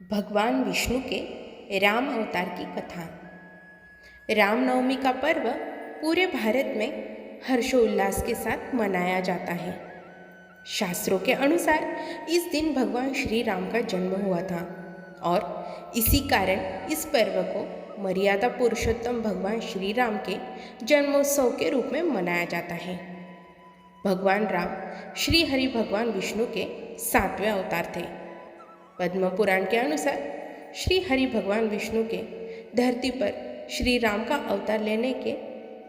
भगवान विष्णु के राम अवतार की कथा। रामनवमी का पर्व पूरे भारत में हर्षोल्लास के साथ मनाया जाता है। शास्त्रों के अनुसार इस दिन भगवान श्री राम का जन्म हुआ था और इसी कारण इस पर्व को मर्यादा पुरुषोत्तम भगवान श्री राम के जन्मोत्सव के रूप में मनाया जाता है। भगवान राम श्री हरि भगवान विष्णु के 7वें अवतार थे। पद्म पुराण के अनुसार श्री हरि भगवान विष्णु के धरती पर श्री राम का अवतार लेने के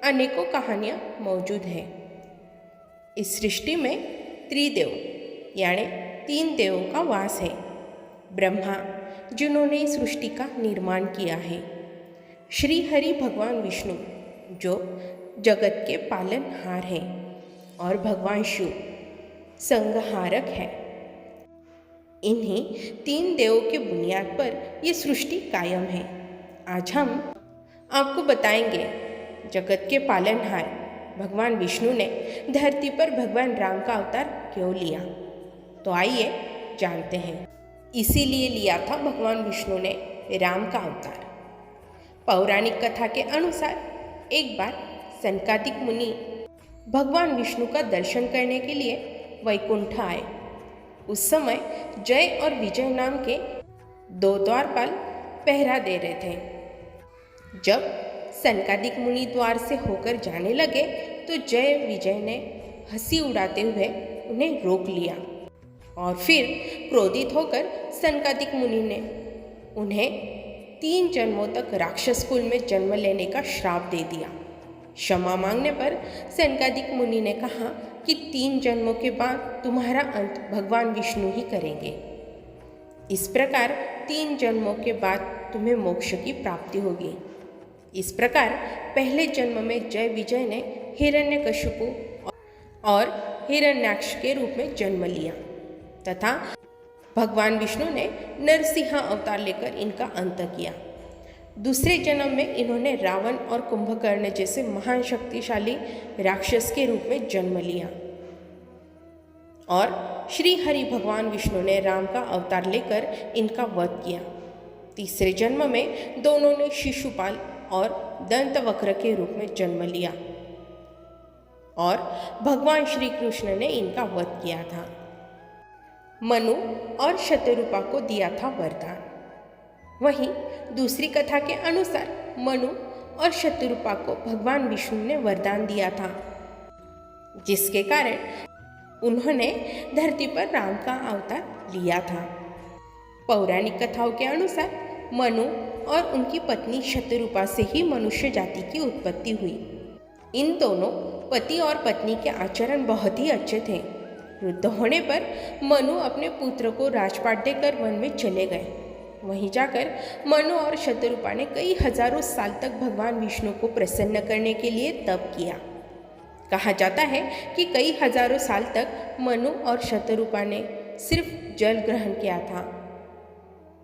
अनेकों कहानियाँ मौजूद हैं। इस सृष्टि में त्रिदेव यानी 3 देवों का वास है। ब्रह्मा जिन्होंने इस सृष्टि का निर्माण किया है, श्री हरि भगवान विष्णु जो जगत के पालनहार हैं और भगवान शिव संहारक है। इन्हीं 3 देवों के बुनियाद पर यह सृष्टि कायम है। आज हम आपको बताएंगे जगत के पालनहार भगवान विष्णु ने धरती पर भगवान राम का अवतार क्यों लिया। तो आइए जानते हैं। इसीलिए लिया था भगवान विष्णु ने राम का अवतार। पौराणिक कथा के अनुसार एक बार सनकादिक मुनि भगवान विष्णु का दर्शन करने के लिए वैकुंठ आए। उस समय जय और विजय नाम के 2 द्वारपाल पहरा दे रहे थे। जब सनकादिक मुनि द्वार से होकर जाने लगे तो जय विजय ने हंसी उड़ाते हुए उन्हें रोक लिया और फिर क्रोधित होकर सनकादिक मुनि ने उन्हें 3 जन्मों तक राक्षस कुल में जन्म लेने का श्राप दे दिया। क्षमा मांगने पर सनकादिक मुनि ने कहा कि 3 जन्मों के बाद तुम्हारा अंत भगवान विष्णु ही करेंगे। इस प्रकार 3 जन्मों के बाद तुम्हें मोक्ष की प्राप्ति होगी। इस प्रकार पहले जन्म में जय विजय ने हिरण्यकशिपु और हिरण्याक्ष के रूप में जन्म लिया तथा भगवान विष्णु ने नरसिंह अवतार लेकर इनका अंत किया। दूसरे जन्म में इन्होंने रावण और कुंभकर्ण जैसे महान शक्तिशाली राक्षस के रूप में जन्म लिया और श्री हरि भगवान विष्णु ने राम का अवतार लेकर इनका वध किया। तीसरे जन्म में दोनों ने शिशुपाल और दंतवक्र के रूप में जन्म लिया और भगवान श्री कृष्ण ने इनका वध किया था। मनु और शतरूपा को दिया था वरदान। वहीं दूसरी कथा के अनुसार मनु और शतरूपा को भगवान विष्णु ने वरदान दिया था, जिसके कारण उन्होंने धरती पर राम का अवतार लिया था। पौराणिक कथाओं के अनुसार मनु और उनकी पत्नी शतरूपा से ही मनुष्य जाति की उत्पत्ति हुई। इन दोनों पति और पत्नी के आचरण बहुत ही अच्छे थे। वृद्ध होने पर मनु अपने पुत्र को राजपाट देकर वन में चले गए। वहीं जाकर मनु और शतरूपा ने कई हजारों साल तक भगवान विष्णु को प्रसन्न करने के लिए तप किया। कहा जाता है कि कई हजारों साल तक मनु और शतरूपा ने सिर्फ जल ग्रहण किया था।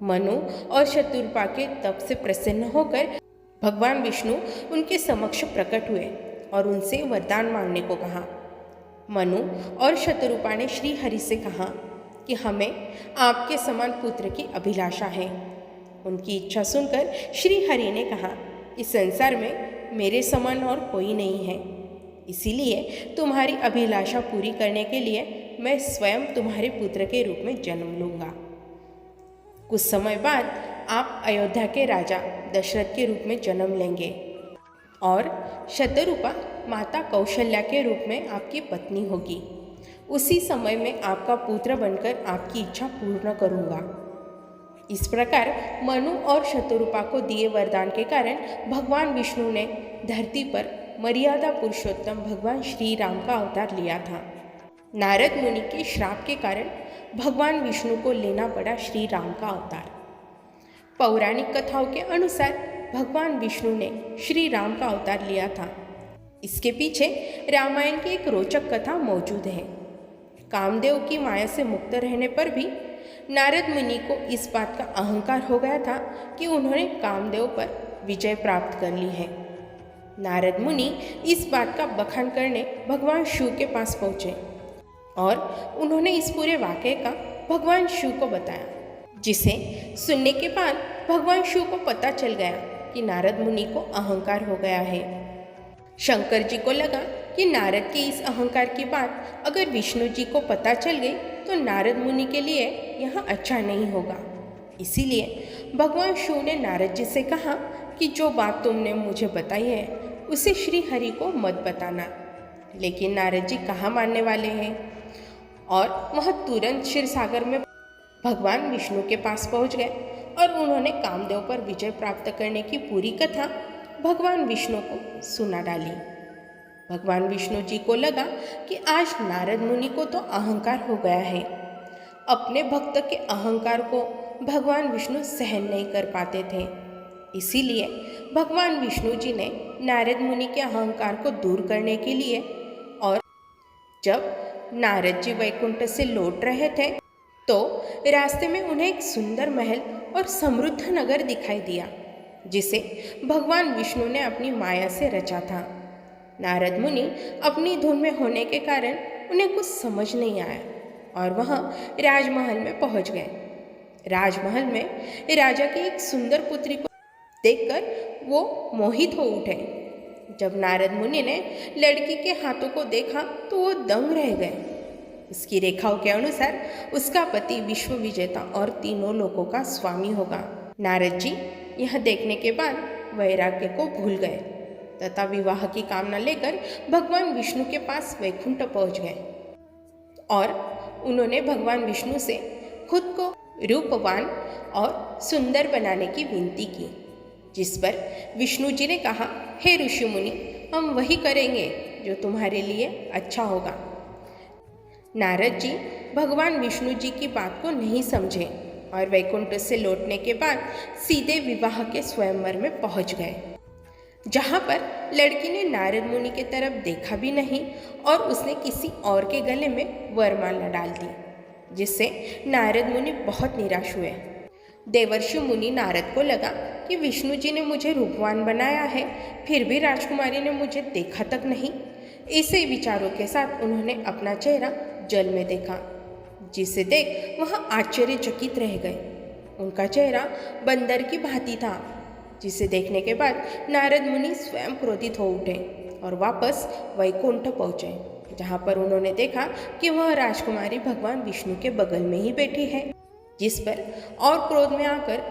मनु और शतरूपा के तप से प्रसन्न होकर भगवान विष्णु उनके समक्ष प्रकट हुए और उनसे वरदान मांगने को कहा। मनु और शतरूपा ने श्री हरि से कहा कि हमें आपके समान पुत्र की अभिलाषा है। उनकी इच्छा सुनकर श्री हरि ने कहा, इस संसार में मेरे समान और कोई नहीं है, इसीलिए तुम्हारी अभिलाषा पूरी करने के लिए मैं स्वयं तुम्हारे पुत्र के रूप में जन्म लूँगा। कुछ समय बाद आप अयोध्या के राजा दशरथ के रूप में जन्म लेंगे और शतरूपा माता कौशल्या के रूप में आपकी पत्नी होगी। उसी समय में आपका पुत्र बनकर आपकी इच्छा पूर्ण करूँगा। इस प्रकार मनु और शतरूपा को दिए वरदान के कारण भगवान विष्णु ने धरती पर मर्यादा पुरुषोत्तम भगवान श्री राम का अवतार लिया था। नारद मुनि के श्राप के कारण भगवान विष्णु को लेना पड़ा श्री राम का अवतार। पौराणिक कथाओं के अनुसार भगवान विष्णु ने श्री राम का अवतार लिया था। इसके पीछे रामायण की एक रोचक कथा मौजूद है। कामदेव की माया से मुक्त रहने पर भी नारद मुनि को इस बात का अहंकार हो गया था कि उन्होंने कामदेव पर विजय प्राप्त कर ली है। नारद मुनि इस बात का बखान करने भगवान शिव के पास पहुँचे और उन्होंने इस पूरे वाक़ये का भगवान शिव को बताया। जिसे सुनने के बाद भगवान शिव को पता चल गया कि नारद मुनि को अहंकार हो गया है। शंकर जी को लगा कि नारद के इस अहंकार की बात अगर विष्णु जी को पता चल गई तो नारद मुनि के लिए यह अच्छा नहीं होगा। इसीलिए भगवान शिव ने नारद जी से कहा कि जो बात तुमने मुझे बताई है उसे श्री हरि को मत बताना। लेकिन नारद जी कहाँ मानने वाले हैं और वह तुरंत क्षीर सागर में भगवान विष्णु के पास पहुंच गए और उन्होंने कामदेव पर विजय प्राप्त करने की पूरी कथा भगवान विष्णु को सुना डाली। भगवान विष्णु जी को लगा कि आज नारद मुनि को तो अहंकार हो गया है। अपने भक्त के अहंकार को भगवान विष्णु सहन नहीं कर पाते थे। इसीलिए भगवान विष्णु जी ने नारद मुनि के अहंकार को दूर करने के लिए और जब नारद जी वैकुंठ से लौट रहे थे तो रास्ते में उन्हें एक सुंदर महल और समृद्ध नगर दिखाई दिया जिसे भगवान विष्णु ने अपनी माया से रचा था। नारद मुनि अपनी धुन में होने के कारण उन्हें कुछ समझ नहीं आया और वह राजमहल में पहुंच गए। राजमहल में राजा की एक सुंदर पुत्री को देखकर वो मोहित हो उठे। जब नारद मुनि ने लड़की के हाथों को देखा तो वो दंग रह गए। उसकी रेखाओं के अनुसार उसका पति विश्व विजेता और तीनों लोकों का स्वामी होगा। नारद जी यह देखने के बाद वैराग्य को भूल गए तथा विवाह की कामना लेकर भगवान विष्णु के पास वैकुंठ पहुंच गए और उन्होंने भगवान विष्णु से खुद को रूपवान और सुंदर बनाने की विनती की, जिस पर विष्णु जी ने कहा, हे ऋषि मुनि, हम वही करेंगे जो तुम्हारे लिए अच्छा होगा। नारद जी भगवान विष्णु जी की बात को नहीं समझे और वैकुंठ से लौटने के बाद सीधे विवाह के स्वयंवर में पहुंच गए, जहां पर लड़की ने नारद मुनि की तरफ देखा भी नहीं और उसने किसी और के गले में वरमाला डाल दी, जिससे नारद मुनि बहुत निराश हुए। देवर्षि मुनि नारद को लगा कि विष्णु जी ने मुझे रूपवान बनाया है, फिर भी राजकुमारी ने मुझे देखा तक नहीं। ऐसे विचारों के साथ उन्होंने अपना चेहरा जल में देखा, जिसे देख वह आश्चर्यचकित रह गए। उनका चेहरा बंदर की भांति था, जिसे देखने के बाद नारद मुनि स्वयं क्रोधित हो उठे और वापस वैकुंठ पहुँचे, जहाँ पर उन्होंने देखा कि वह राजकुमारी भगवान विष्णु के बगल में ही बैठी है, जिस पर और क्रोध में आकर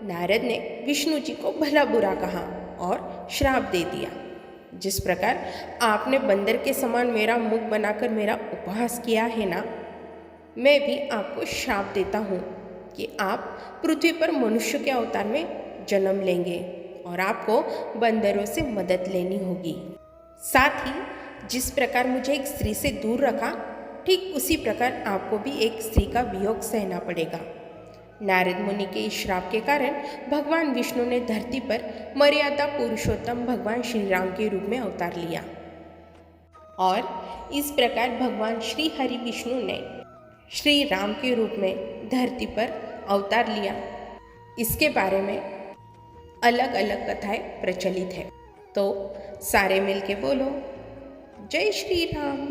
नारद ने विष्णु जी को भला बुरा कहा और श्राप दे दिया। जिस प्रकार आपने बंदर के समान मेरा मुख बनाकर मेरा उपहास किया है ना, मैं भी आपको श्राप देता हूँ कि आप पृथ्वी पर मनुष्य के अवतार में जन्म लेंगे और आपको बंदरों से मदद लेनी होगी। साथ ही जिस प्रकार मुझे एक स्त्री से दूर रखा, ठीक उसी प्रकार आपको भी एक स्त्री का वियोग सहना पड़ेगा। नारद मुनि के इस श्राप के कारण भगवान विष्णु ने धरती पर मर्यादा पुरुषोत्तम भगवान श्री राम के रूप में अवतार लिया और इस प्रकार भगवान श्री हरि विष्णु ने श्री राम के रूप में धरती पर अवतार लिया। इसके बारे में अलग अलग कथाएं प्रचलित है। तो सारे मिलके बोलो, जय श्री राम।